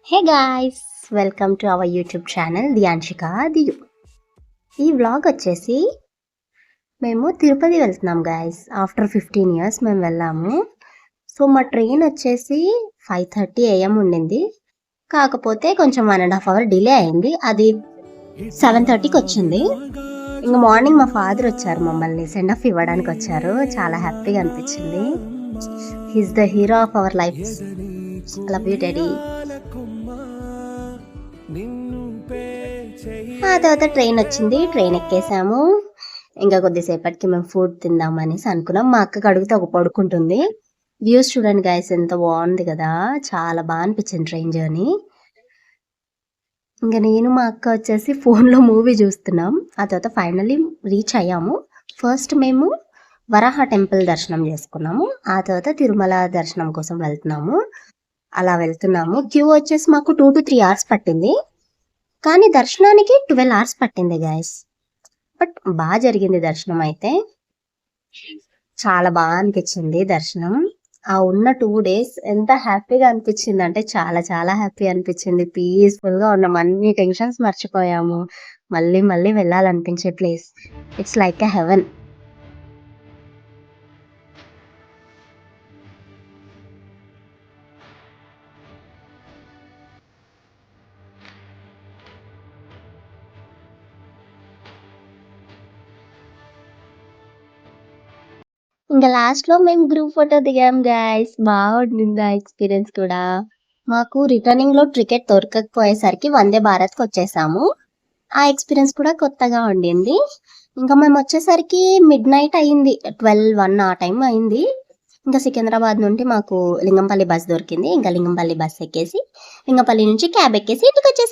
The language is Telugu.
Hey guys, welcome to our YouTube channel Dhiyanshika Dhiyu. ఈ వ్లాగ్ వచ్చేసి మేము తిరుపతి వెళ్తున్నాం గాయస్. ఆఫ్టర్ 15 years మేము వెళ్ళాము. సో మా ట్రైన్ వచ్చేసి 5:30 AM ఉండింది. కాకపోతే కొంచెం 1.5 hour డిలే అయింది. అది 7:30కి వచ్చింది. ఇంకా మార్నింగ్ మా ఫాదర్ వచ్చారు, మమ్మల్ని సెండ్ ఆఫ్ ఇవ్వడానికి వచ్చారు. చాలా హ్యాపీగా అనిపించింది. He's the hero of our life. Love you daddy. ఆ తర్వాత ట్రైన్ వచ్చింది, ట్రైన్ ఎక్కేసాము. ఇంకా కొద్దిసేపటికి మేము ఫుడ్ తిందామనేసి అనుకున్నాం. మా అక్కకి అడిగితే ఒక పడుకుంటుంది. వ్యూస్ చూడండి గాయస్, ఎంత బాగుంది కదా, చాలా బాగా అనిపించింది ట్రైన్ జర్నీ. ఇంకా నేను మా అక్క వచ్చేసి ఫోన్లో మూవీ చూస్తున్నాం. ఆ తర్వాత ఫైనల్లీ రీచ్ అయ్యాము. ఫస్ట్ మేము వరాహ టెంపుల్ దర్శనం చేసుకున్నాము. ఆ తర్వాత తిరుమల దర్శనం కోసం వెళ్తున్నాము. అలా వెళ్తున్నాము. క్యూ వచ్చేసి మాకు 2 to 3 hours పట్టింది, కానీ దర్శనానికి 12 hours పట్టింది గాయస్. బట్ బాగా జరిగింది దర్శనం. అయితే చాలా బాగా అనిపించింది దర్శనం. ఆ ఉన్న 2 days ఎంత హ్యాపీగా అనిపించింది అంటే చాలా చాలా హ్యాపీ అనిపించింది. పీస్ఫుల్గా ఉన్నాం, అన్ని టెన్షన్స్ మర్చిపోయాము. మళ్ళీ మళ్ళీ వెళ్ళాలనిపించే place. It's like a heaven. ఇంకా లాస్ట్లో మేము గ్రూప్ ఫోటో దిగాం గాయస్. బాగుండింది ఆ ఎక్స్పీరియన్స్ కూడా. మాకు రిటర్నింగ్ లో టికెట్ దొరకకపోయేసరికి వందే భారత్కి వచ్చేసాము. ఆ ఎక్స్పీరియన్స్ కూడా కొత్తగా ఉండింది. ఇంకా మేము వచ్చేసరికి మిడ్-నైట్ అయింది, 12-1 ఆ టైం అయింది. ఇంకా సికింద్రాబాద్ నుండి మాకు లింగంపల్లి బస్ దొరికింది. ఇంకా లింగంపల్లి బస్ ఎక్కేసి లింగంపల్లి నుంచి క్యాబ్ ఎక్కేసి ఇంటికి వచ్చేసాం.